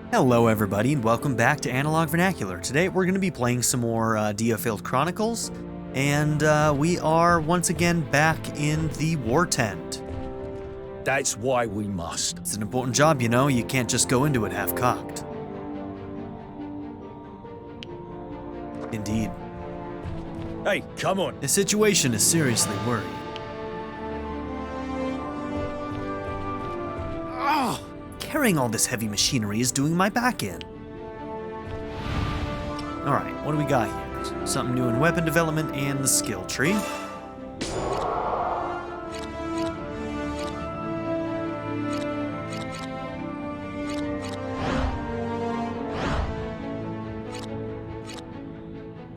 Hello everybody and welcome back to Analog Vernacular. Today we're going to be playing some more DioField Chronicles, and we are once again back in the war tent. That's why we must. It's an important job, you know, you can't just go into it half-cocked. Indeed. Hey, come on. The situation is seriously worrying. Carrying all this heavy machinery is doing my back in. Alright, what do we got here? Something new in weapon development and the skill tree.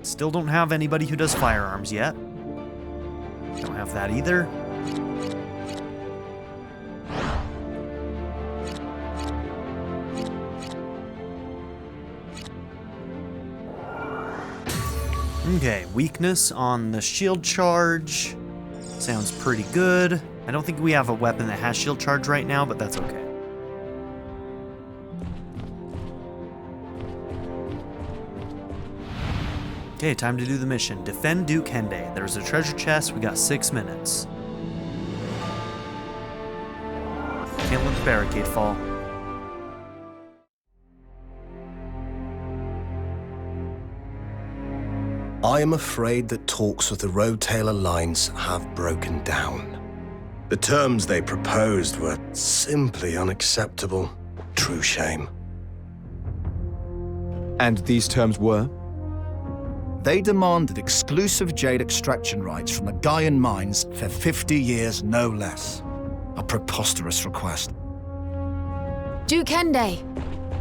Still don't have anybody who does firearms yet. Don't have that either. Okay, weakness on the shield charge. Sounds pretty good. I don't think we have a weapon that has shield charge right now, but that's okay. Okay, time to do the mission. Defend Duke Hende. There's a treasure chest. We got 6 minutes. Can't let the barricade fall. I am afraid that talks with the Roadtail Alliance have broken down. The terms they proposed were simply unacceptable. True shame. And these terms were? They demanded exclusive Jade extraction rights from the Gaian mines for 50 years, no less. A preposterous request. Duke Hende.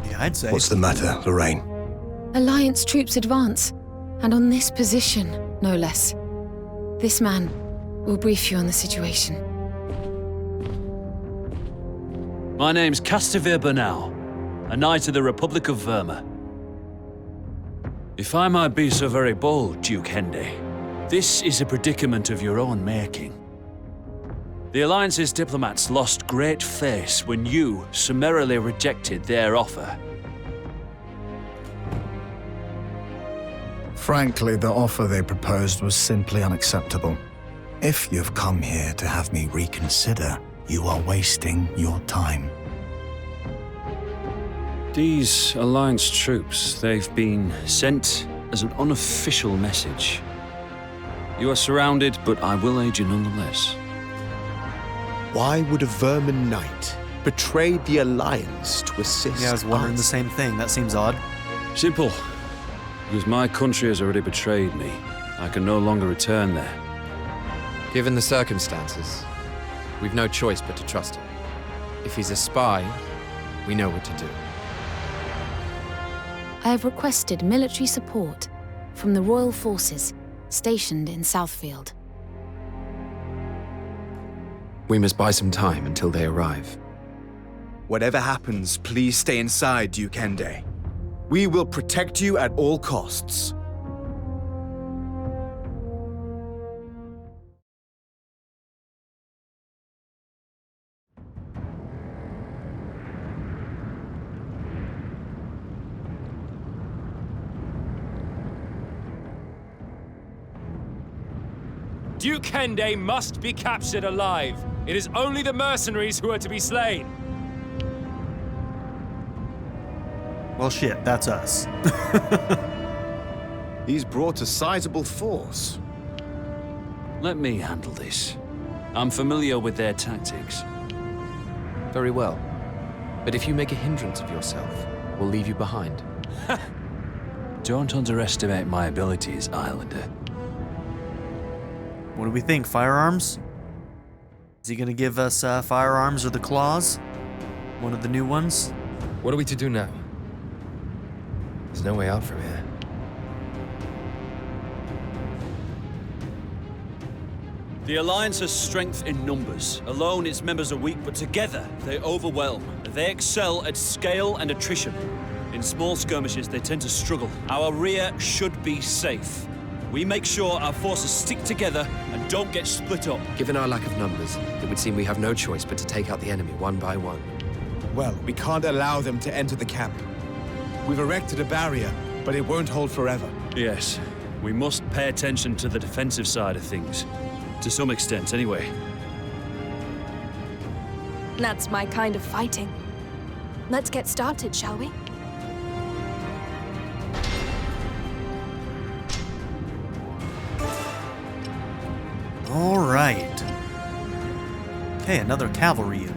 Yeah, I'd say. What's the matter, Lorraine? Alliance troops advance. And on this position, no less. This man will brief you on the situation. My name's Castivir Bernal, a knight of the Republic of Verma. If I might be so very bold, Duke Hende, this is a predicament of your own making. The Alliance's diplomats lost great face when you summarily rejected their offer. Frankly, the offer they proposed was simply unacceptable. If you've come here to have me reconsider, you are wasting your time. These Alliance troops, they've been sent as an unofficial message. You are surrounded, but I will aid you nonetheless. Why would a vermin knight betray the Alliance to assist Yeah, I was wondering the us? same thing. That seems odd. Simple. Because my country has already betrayed me. I can no longer return there. Given the circumstances, we've no choice but to trust him. If he's a spy, we know what to do. I have requested military support from the Royal Forces stationed in Southfield. We must buy some time until they arrive. Whatever happens, please stay inside, Duke Hende. We will protect you at all costs. Duke Hende must be captured alive. It is only the mercenaries who are to be slain. Well, shit, that's us. He's brought a sizable force. Let me handle this. I'm familiar with their tactics. Very well. But if you make a hindrance of yourself, we'll leave you behind. Don't underestimate my abilities, Islander. What do we think? Firearms? Is he gonna give us firearms or the claws? One of the new ones? What are we to do now? There's no way out from here. The Alliance has strength in numbers. Alone, its members are weak, but together, they overwhelm. They excel at scale and attrition. In small skirmishes, they tend to struggle. Our rear should be safe. We make sure our forces stick together and don't get split up. Given our lack of numbers, it would seem we have no choice but to take out the enemy one by one. Well, we can't allow them to enter the camp. We've erected a barrier, but it won't hold forever. Yes, we must pay attention to the defensive side of things. To some extent, anyway. That's my kind of fighting. Let's get started, shall we? All right. Okay, another cavalry unit.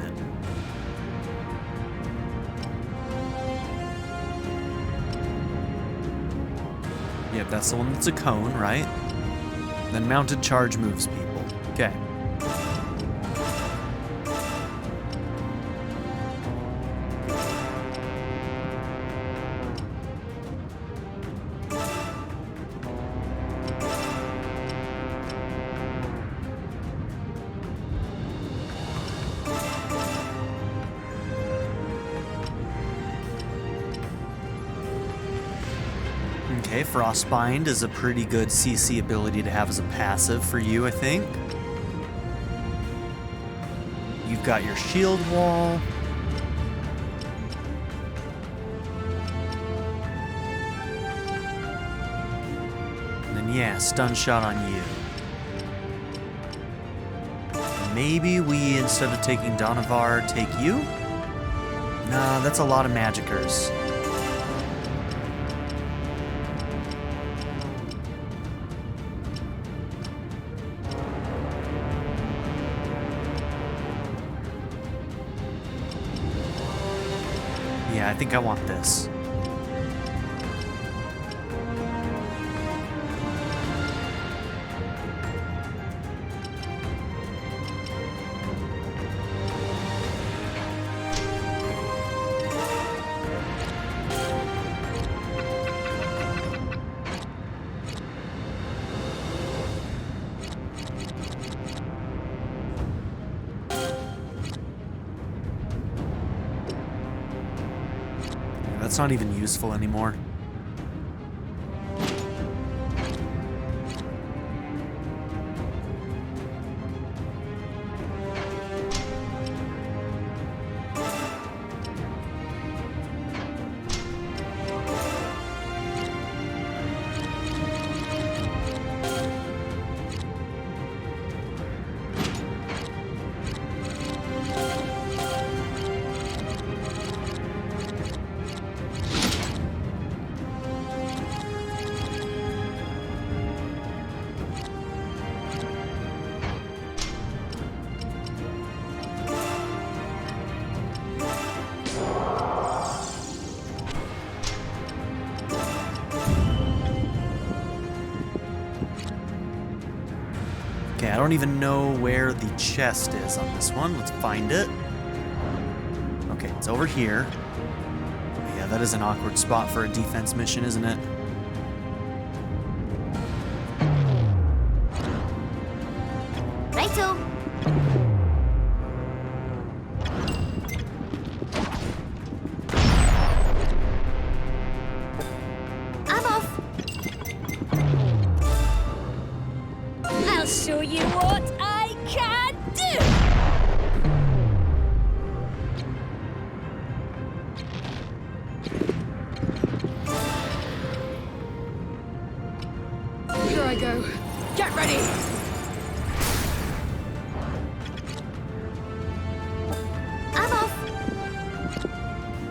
Yep, that's the one that's a cone, right? Then mounted charge moves people. Okay. Okay, Frostbind is a pretty good CC ability to have as a passive for you, I think. You've got your shield wall. And then, yeah, stun shot on you. Maybe we, instead of taking Donavar, take you? Nah, that's a lot of magicers. Yeah, I think I want this. That's not even useful anymore. Okay, I don't even know where the chest is on this one. Let's find it. Okay, it's over here. Yeah, that is an awkward spot for a defense mission, isn't it? Righto. I'm off. I'll show you what I can do. Here I go. Get ready! I'm off.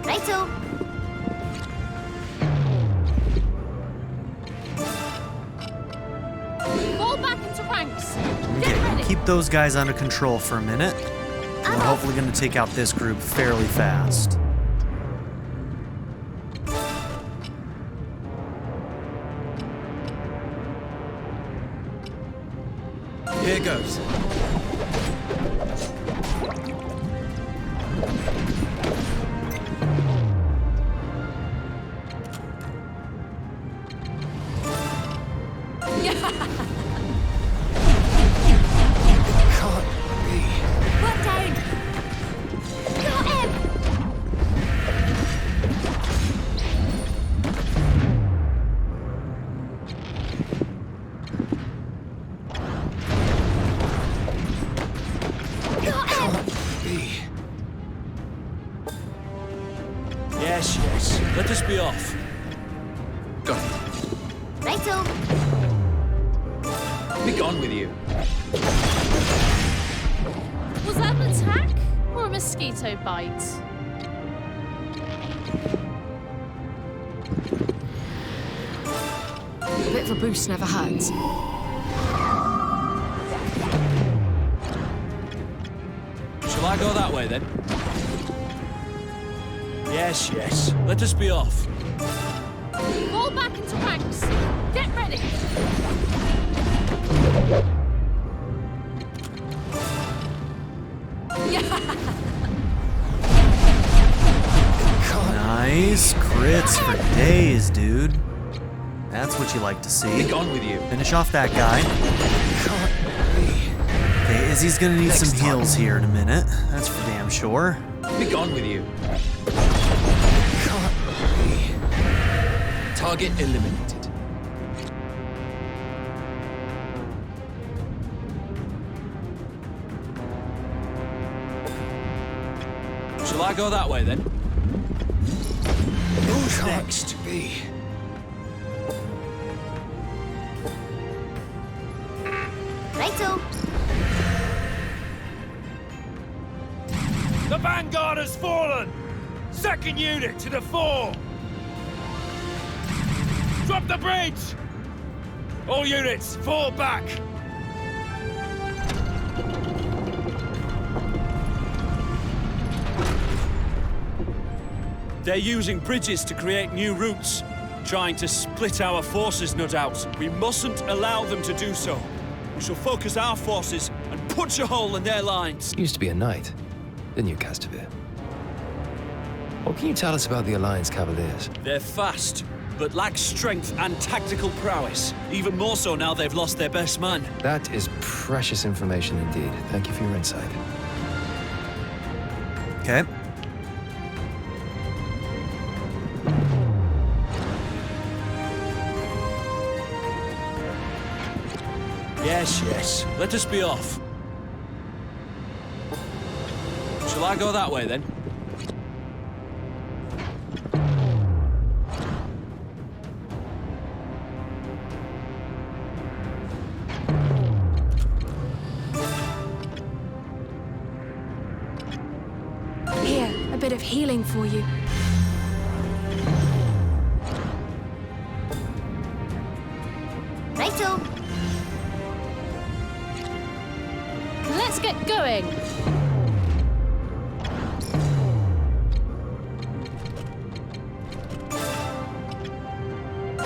Righto. Fall back into ranks! Okay, keep those guys under control for a minute. We're hopefully going to take out this group fairly fast. Here goes. Can't be. Put down. Got him. Yes, yes. Let us be off. Got it. Righto. Be gone with you. Was that an attack or a mosquito bite? A bit of a boost never hurts. Shall I go that way then? Yes, yes. Let us be off. Fall back into ranks. Get ready. Nice crits for days, dude. That's what you like to see. Be gone with you. Finish off that guy. Okay, Izzy's gonna need some heals here in a minute. That's for damn sure. Be gone with you. Target eliminated. Shall I go that way then? Who's next? Be. Righto. The vanguard has fallen! Second unit to the fore! Drop the bridge! All units, fall back! They're using bridges to create new routes. Trying to split our forces, no doubt. We mustn't allow them to do so. We shall focus our forces and punch a hole in their lines. You used to be a knight, didn't you, Castamere? What can you tell us about the Alliance Cavaliers? They're fast, but lack strength and tactical prowess. Even more so now they've lost their best man. That is precious information indeed. Thank you for your insight. Okay. Yes, yes. Let us be off. Shall I go that way then? Here, a bit of healing for you. Righto. Let's get going.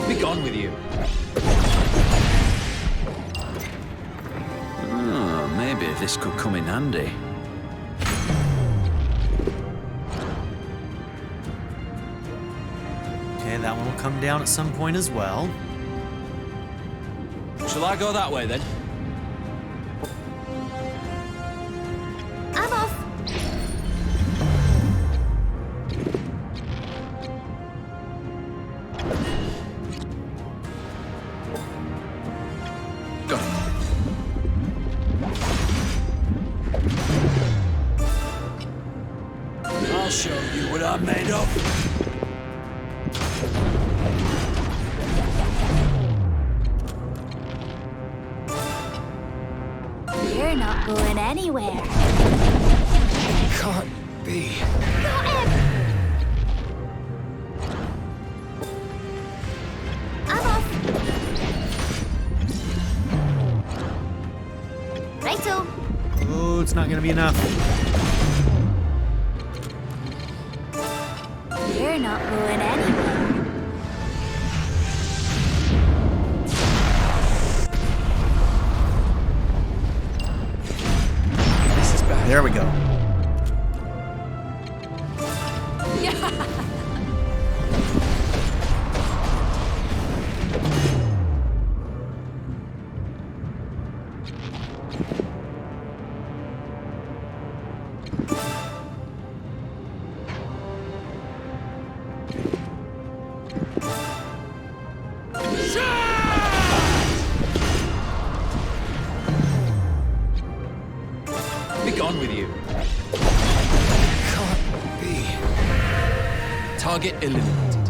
Be gone with you. Oh, maybe this could come in handy. Okay, that one will come down at some point as well. Shall I go that way then? I'm off. Got it. I'll show you what I'm made of. You're not going anywhere. Can't be. Got him. I'm off. Righto. Oh, it's not gonna be enough. You're not going anywhere. There we go. Be gone with you. Can't be. Target eliminated.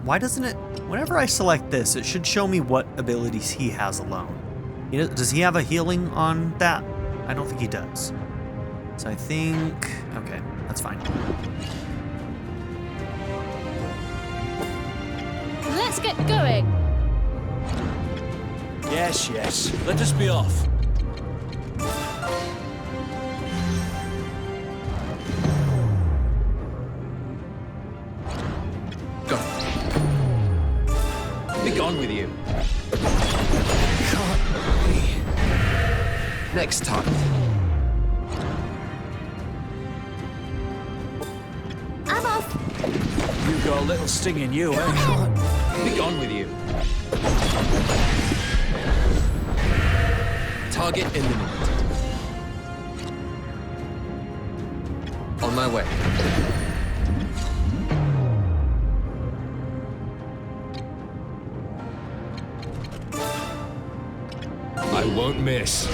Why doesn't it... Whenever I select this, it should show me what abilities he has alone. Does he have a healing on that? I don't think he does. So I think... Okay, that's fine. Let's get going. Yes, yes. Let us be off. Go. Be gone with you. Next target. I'm off. You got a little sting in you, eh? Be gone with you. Target eliminated. On my way. I won't miss.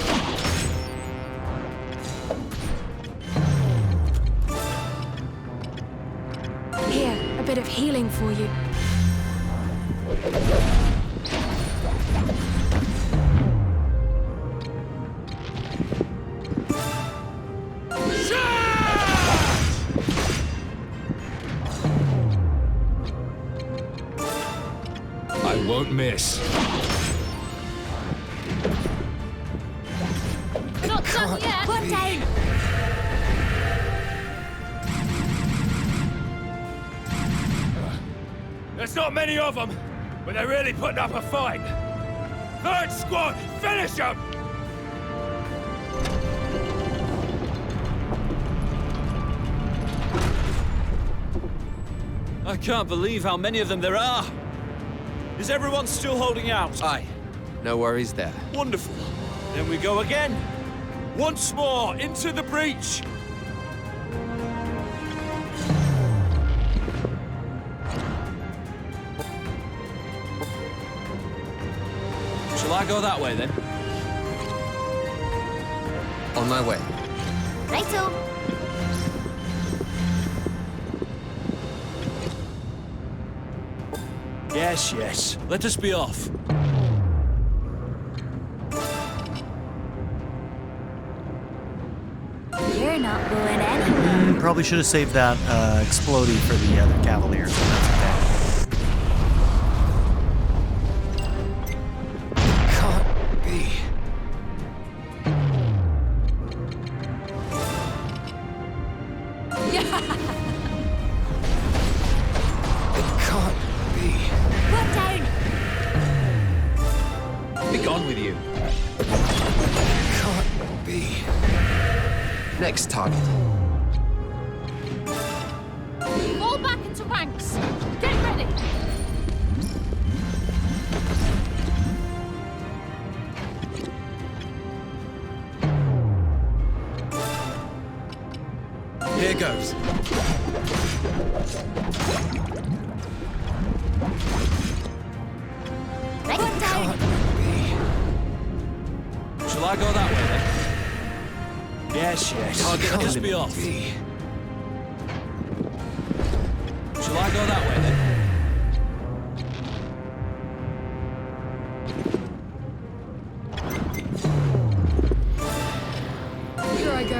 Here, a bit of healing for you. I won't miss. Not done yet. Put down. There's not many of them, but they're really putting up a fight. Third squad, finish them! I can't believe how many of them there are. Is everyone still holding out? Aye. No worries there. Wonderful. Then we go again. Once more, into the breach. Shall I go that way then? On my way. Righto. Yes, yes. Let us be off. You're not going anywhere. Probably should have saved that explodey for the other Cavaliers, but that's okay. Can't be. It can't be. Put down. Be gone with you. Can't be. Next target. Fall back into ranks. Get ready. Here goes. Put down. Shall I go that way then? Yes, yes. Target Let us be off. Be. Shall I go that way then? Here I go.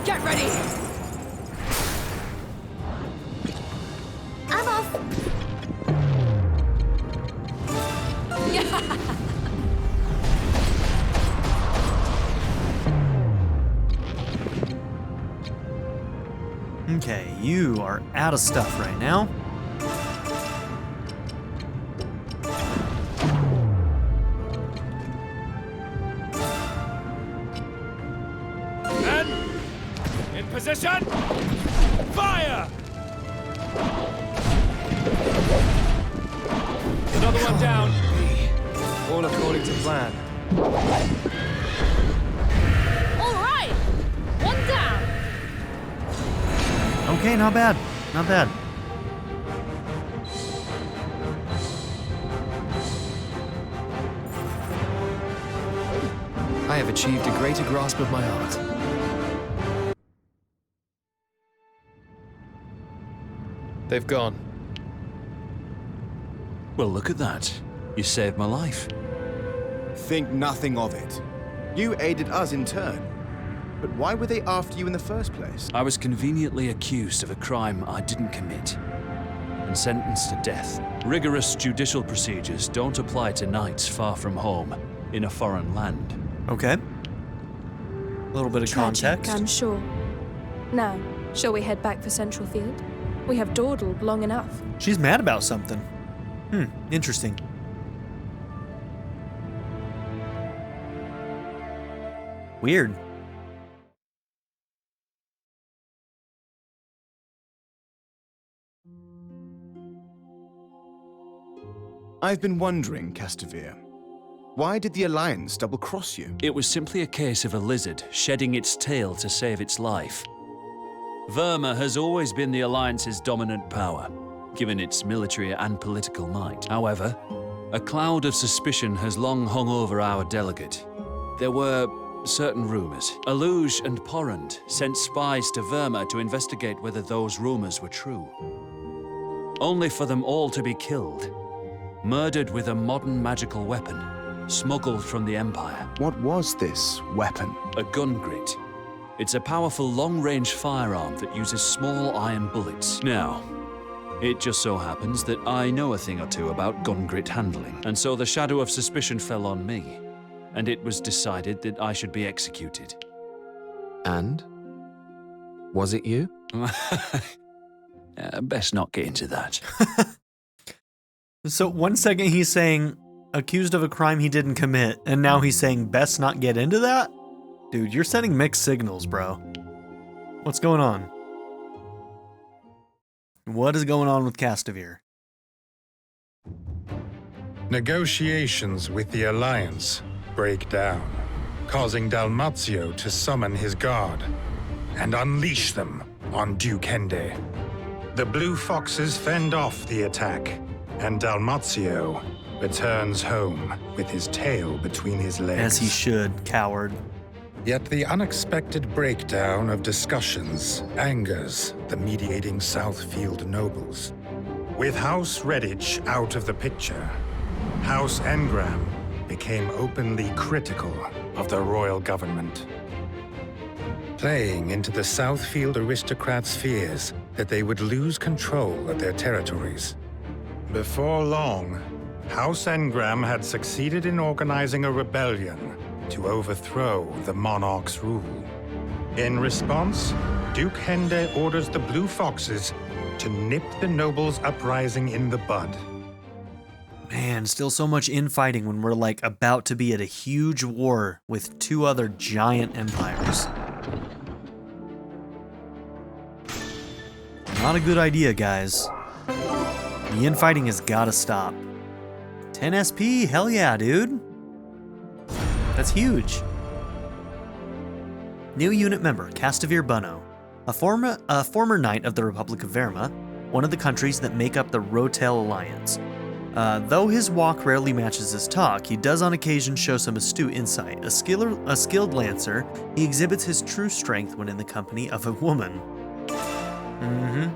Get ready. I'm off. Okay, you are out of stuff right now. Men, in position! Fire! Another one down. All according to plan. All right. One down. Okay, not bad. Not bad. I have achieved a greater grasp of my art. They've gone. Well, look at that. You saved my life. Think nothing of it. You aided us in turn. But why were they after you in the first place? I was conveniently accused of a crime I didn't commit and sentenced to death. Rigorous judicial procedures don't apply to knights far from home in a foreign land. Okay. A little bit of Tragic, context. I'm sure. Now, shall we head back for Central Field? We have dawdled long enough. She's mad about something. Interesting. Weird. I've been wondering, Castamere, why did the Alliance double-cross you? It was simply a case of a lizard shedding its tail to save its life. Verma has always been the Alliance's dominant power, given its military and political might. However, a cloud of suspicion has long hung over our delegate. There were certain rumors. Aluge and Porrand sent spies to Verma to investigate whether those rumors were true. Only for them all to be killed. Murdered with a modern magical weapon, smuggled from the Empire. What was this weapon? A gun grit. It's a powerful long-range firearm that uses small iron bullets. Now, it just so happens that I know a thing or two about gun grit handling, and so the shadow of suspicion fell on me, and it was decided that I should be executed. And? Was it you? Best not get into that. So 1 second he's saying accused of a crime he didn't commit, and now he's saying best not get into that? Dude, you're sending mixed signals, bro. What's going on? What is going on with Castamere? Negotiations with the Alliance break down, causing Dalmazio to summon his guard and unleash them on Duke Hende. The Blue Foxes fend off the attack, and Dalmazio returns home with his tail between his legs. As he should, coward. Yet the unexpected breakdown of discussions angers the mediating Southfield nobles. With House Redditch out of the picture, House Engram became openly critical of the royal government, playing into the Southfield aristocrats' fears that they would lose control of their territories. Before long, House Engram had succeeded in organizing a rebellion to overthrow the monarch's rule. In response, Duke Hende orders the Blue Foxes to nip the nobles' uprising in the bud. Man, still so much infighting when we're like about to be at a huge war with two other giant empires. Not a good idea, guys. The infighting has gotta stop. 10 SP, hell yeah, dude. That's huge. New unit member, Castamere Bunno. A former knight of the Republic of Verma, one of the countries that make up the Rotel Alliance. Though his walk rarely matches his talk, he does on occasion show some astute insight. A skilled lancer, he exhibits his true strength when in the company of a woman.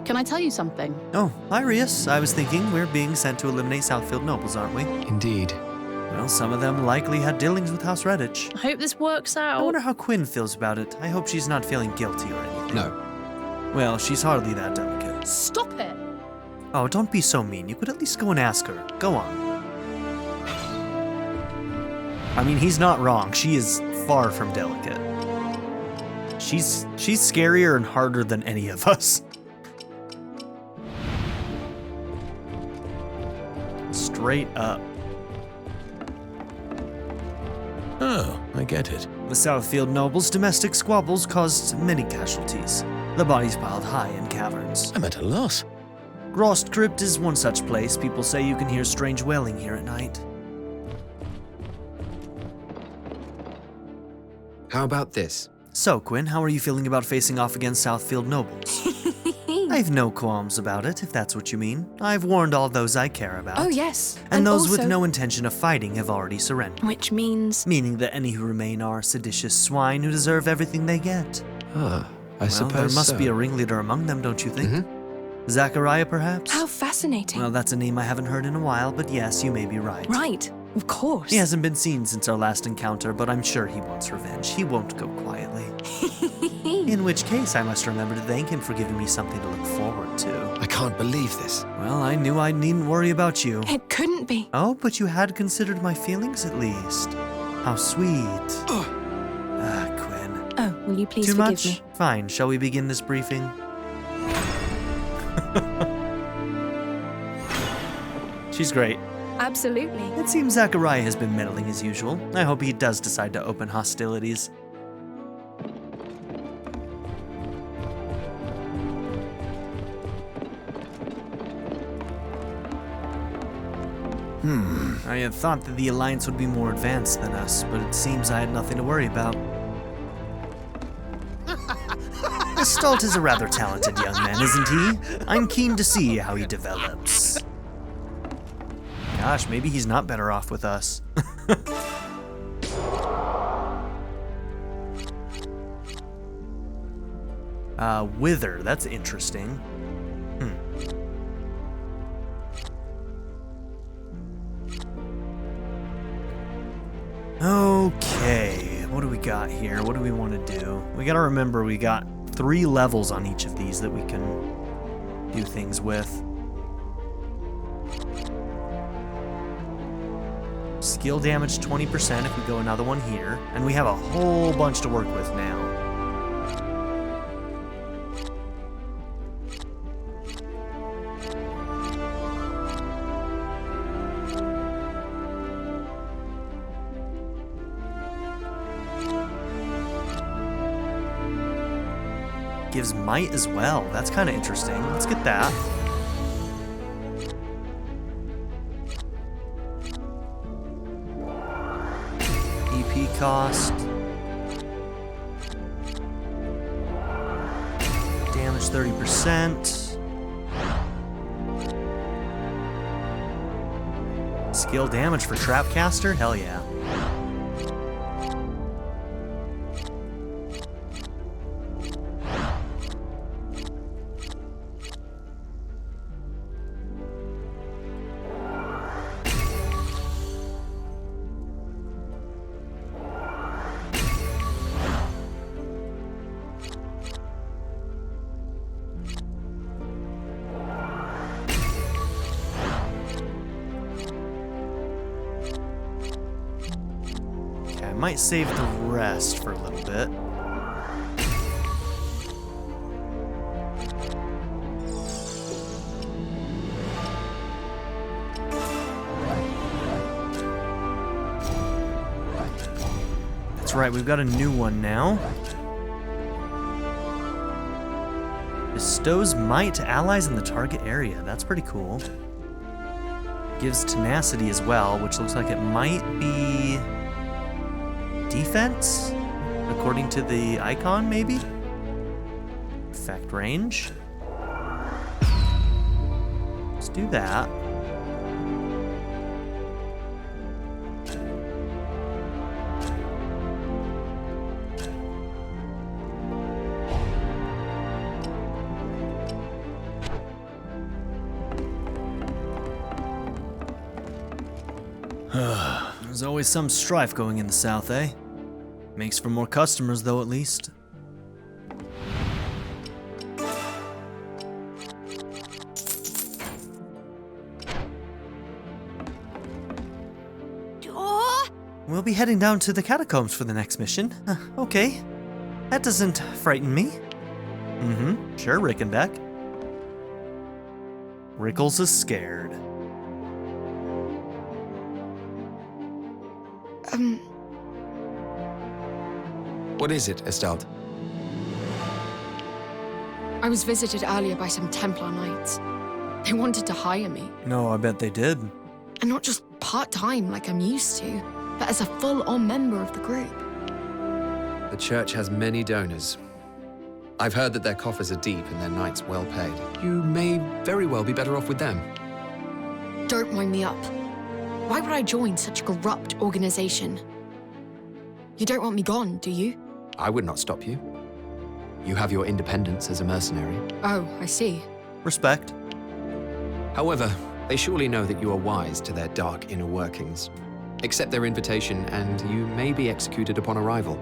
Can I tell you something? Oh, hi Rias. I was thinking we're being sent to eliminate Southfield nobles, aren't we? Indeed. Well, some of them likely had dealings with House Redditch. I hope this works out. I wonder how Quinn feels about it. I hope she's not feeling guilty or anything. No. Well, she's hardly that delicate. Stop it! Oh, don't be so mean. You could at least go and ask her. Go on. I mean, he's not wrong. She is far from delicate. She's scarier and harder than any of us. Straight up. Oh, I get it. The Southfield nobles' domestic squabbles caused many casualties. The bodies piled high in caverns. I'm at a loss. Grost Crypt is one such place. People say you can hear strange wailing here at night. How about this? So, Quinn, how are you feeling about facing off against Southfield nobles? I've no qualms about it, if that's what you mean. I've warned all those I care about. Oh, yes. And those with also- no intention of fighting have already surrendered. Which means... Meaning that any who remain are seditious swine who deserve everything they get. Ah, I Well, suppose there must so. be a ringleader among them, don't you think? Zachariah, perhaps? How fascinating. Well, that's a name I haven't heard in a while, but yes, you may be right. Right, of course. He hasn't been seen since our last encounter, but I'm sure he wants revenge. He won't go quietly. In which case, I must remember to thank him for giving me something to look forward to. I can't believe this. Well, I knew I needn't worry about you. It couldn't be. Oh, but you had considered my feelings at least. How sweet. Quinn. Oh, will you please Too forgive much? me? Fine, shall we begin this briefing? She's great. Absolutely. It seems Zachariah has been meddling as usual. I hope he does decide to open hostilities. I had thought that the Alliance would be more advanced than us, but it seems I had nothing to worry about. Gestalt is a rather talented young man, isn't he? I'm keen to see how he develops. Gosh, maybe he's not better off with us. Wither, that's interesting. Okay, what do we got here? What do we want to do? We gotta remember we got 3 levels on each of these that we can do things with. Skill damage 20% if we go another one here, and we have a whole bunch to work with now. Gives might as well. That's kind of interesting. Let's get that. EP cost. Damage 30%. Skill damage for Trapcaster? Hell yeah. Might save the rest for a little bit. That's right, we've got a new one now. Bestows might to allies in the target area. That's pretty cool. Gives tenacity as well, which looks like it might be defense, according to the icon, maybe? Effect range. Let's do that. There's always some strife going in the south, eh? Makes for more customers, though, at least. We'll be heading down to the catacombs for the next mission. Okay. That doesn't frighten me. Sure, Rickenback. Rickles is scared. What is it, Estelle? I was visited earlier by some Templar knights. They wanted to hire me. No, I bet they did. And not just part-time like I'm used to, but as a full-on member of the group. The church has many donors. I've heard that their coffers are deep and their nights well paid. You may very well be better off with them. Don't wind me up. Why would I join such a corrupt organization? You don't want me gone, do you? I would not stop you. You have your independence as a mercenary. Oh, I see. Respect. However, they surely know that you are wise to their dark inner workings. Accept their invitation, and you may be executed upon arrival.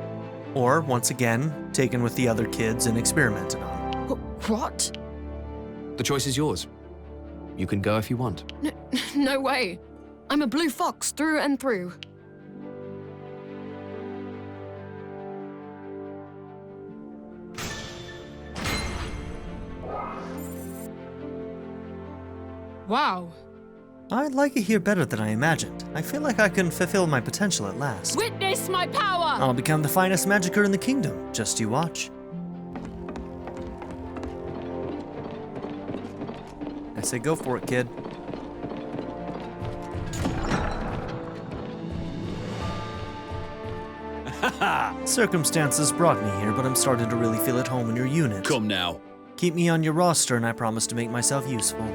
Or, once again, taken with the other kids and experimented on. What? The choice is yours. You can go if you want. No way. I'm a blue fox through and through. Wow. I like it here better than I imagined. I feel like I can fulfill my potential at last. Witness my power! I'll become the finest magicer in the kingdom. Just you watch. I say go for it, kid. Circumstances brought me here, but I'm starting to really feel at home in your unit. Come now. Keep me on your roster and I promise to make myself useful.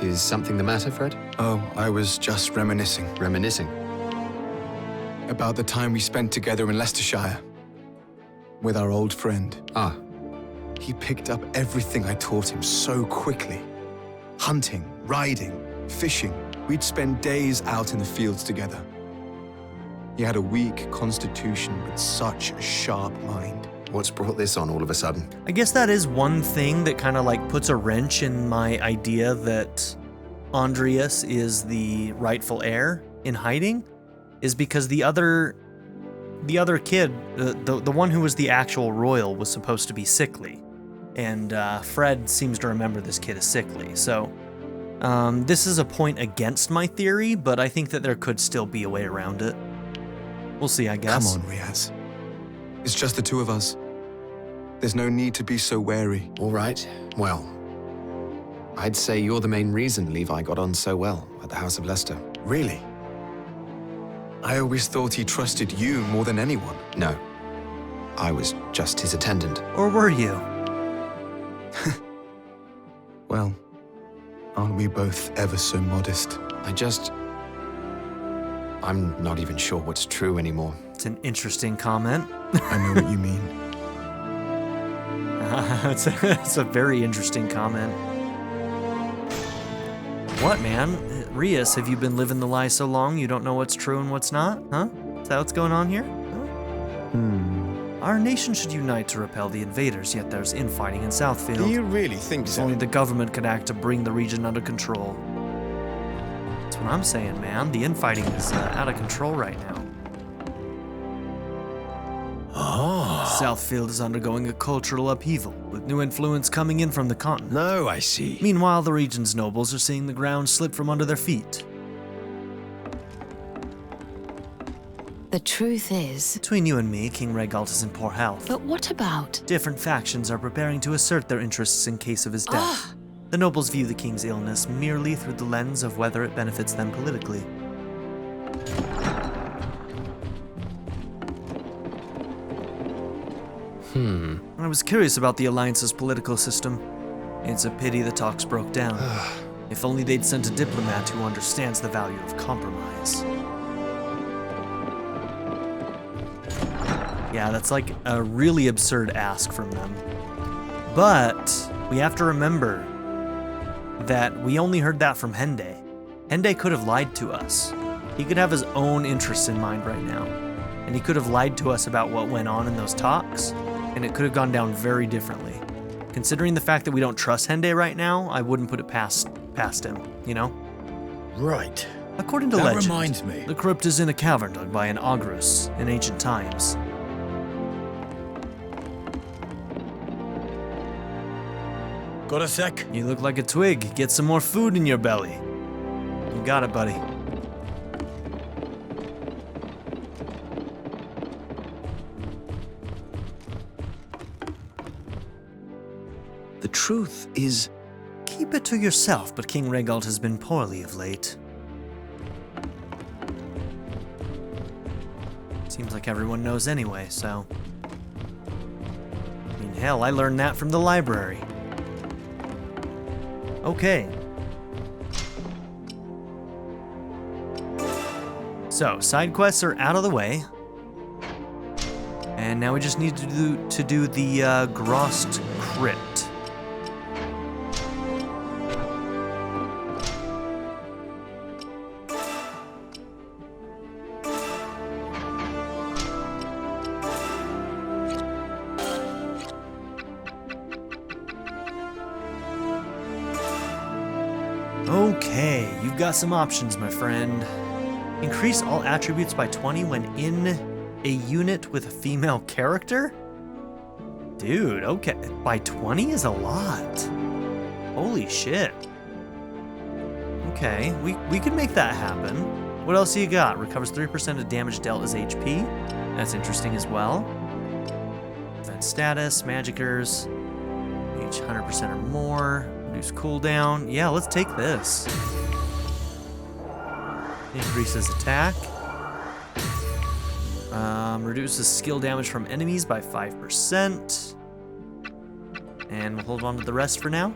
Is something the matter, Fred? Oh, I was just reminiscing. Reminiscing? About the time we spent together in Leicestershire. With our old friend. Ah. He picked up everything I taught him so quickly. Hunting, riding, fishing. We'd spend days out in the fields together. He had a weak constitution, but such a sharp mind. What's brought this on all of a sudden? I guess that is one thing that kind of like puts a wrench in my idea that Andreas is the rightful heir in hiding, is because the other kid, the one who was the actual royal, was supposed to be sickly. And Fred seems to remember this kid is sickly. So this is a point against my theory, but I think that there could still be a way around it. We'll see, I guess. Come on, Riaz. It's just the two of us. There's no need to be so wary. All right. Well, I'd say you're the main reason Levi got on so well at the House of Leicester. Really? I always thought he trusted you more than anyone. No. I was just his attendant. Or were you? Well, aren't we both ever so modest? I'm not even sure what's true anymore. It's an interesting comment. I know what you mean. It's a very interesting comment. What, man? Rias, have you been living the lie so long you don't know what's true and what's not? Huh? Is that what's going on here? Huh? Our nation should unite to repel the invaders, yet there's infighting in Southfield. Do you really think so? If only the government could act to bring the region under control. That's what I'm saying, man. The infighting is out of control right now. Southfield is undergoing a cultural upheaval, with new influence coming in from the continent. No, I see. Meanwhile, the region's nobles are seeing the ground slip from under their feet. The truth is... Between you and me, King Regalt is in poor health. But what about... Different factions are preparing to assert their interests in case of his death. The nobles view the king's illness merely through the lens of whether it benefits them politically. I was curious about the Alliance's political system. It's a pity the talks broke down. If only they'd sent a diplomat who understands the value of compromise. Yeah, that's like a really absurd ask from them. But we have to remember that we only heard that from Hende. Hende could have lied to us. He could have his own interests in mind right now. And he could have lied to us about what went on in those talks, and it could have gone down very differently. Considering the fact that we don't trust Hende right now, I wouldn't put it past him, you know? Right. According to That legend, reminds me. the crypt is in a cavern dug by an ogress in ancient times. Got a sec? You look like a twig. Get some more food in your belly. You got it, buddy. The truth is... Keep it to yourself, but King Regalt has been poorly of late. Seems like everyone knows anyway, so... I mean, hell, I learned that from the library. Okay. So, side quests are out of the way. And now we just need to do the Grost Crypt. Okay, you've got some options, my friend. Increase all attributes by 20 when in a unit with a female character? Dude, okay. By 20 is a lot. Holy shit. Okay, we could make that happen. What else do you got? Recovers 3% of damage dealt as HP. That's interesting as well. Defense status, magicers. Each 100% or more. Reduce cooldown. Yeah, let's take this. Increases attack. Reduces skill damage from enemies by 5%. And we'll hold on to the rest for now.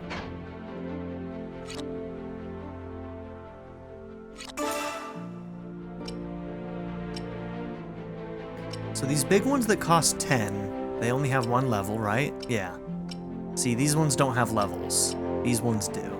So these big ones that cost 10, they only have one level, right? Yeah. See, these ones don't have levels. These ones do.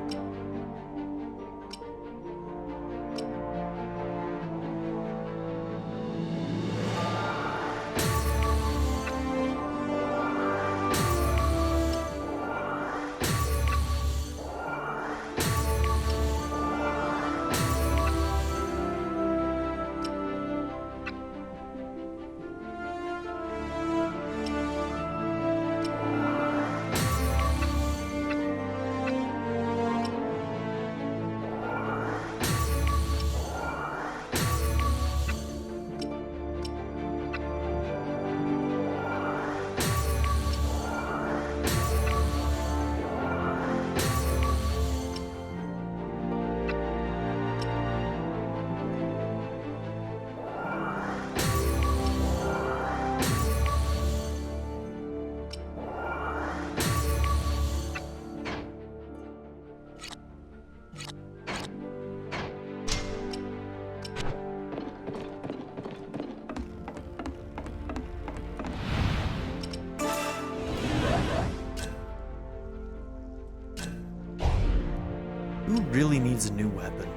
Who really needs a new weapon?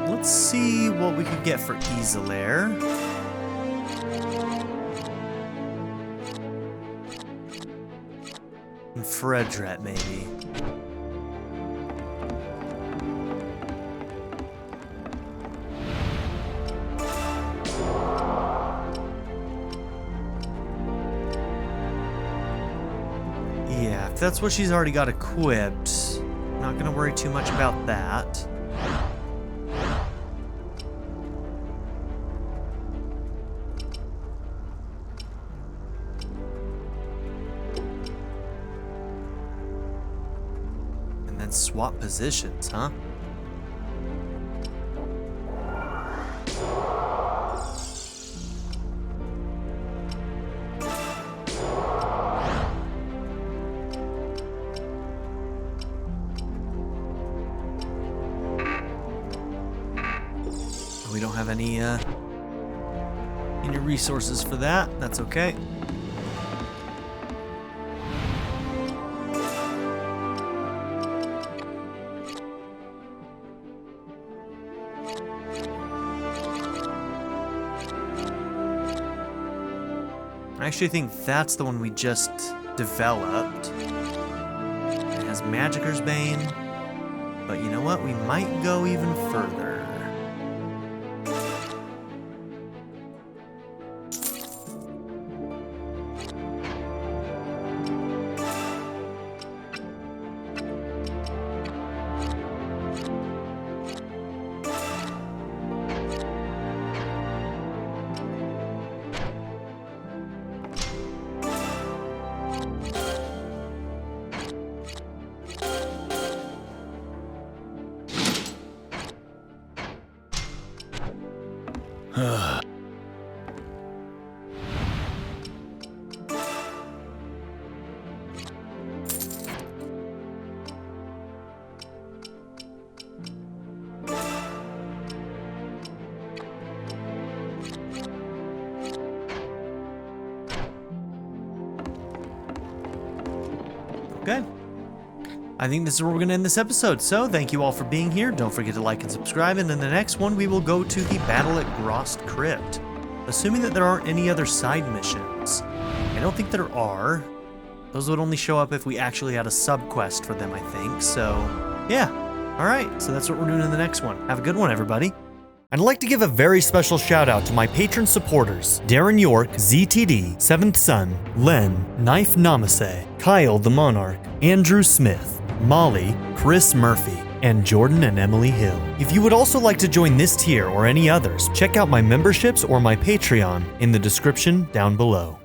Let's see what we could get for Isolair. And Fredret, maybe. Yeah, if that's what she's already got equipped, not gonna worry too much about that. Swap positions, huh? We don't have any resources for that. That's okay. I actually think that's the one we just developed. It has Magiker's Bane, but you know what? We might go even further. Okay. I think this is where we're going to end this episode. So thank you all for being here. Don't forget to like and subscribe. And in the next one, we will go to the Battle at Grost Crypt. Assuming that there aren't any other side missions. I don't think there are. Those would only show up if we actually had a sub-quest for them, I think. So, yeah. All right. So that's what we're doing in the next one. Have a good one, everybody. I'd like to give a very special shout out to my patron supporters, Darren York, ZTD, 7th Son, Len, Knife Namaste, Kyle the Monarch, Andrew Smith, Molly, Chris Murphy, and Jordan and Emily Hill. If you would also like to join this tier or any others, check out my memberships or my Patreon in the description down below.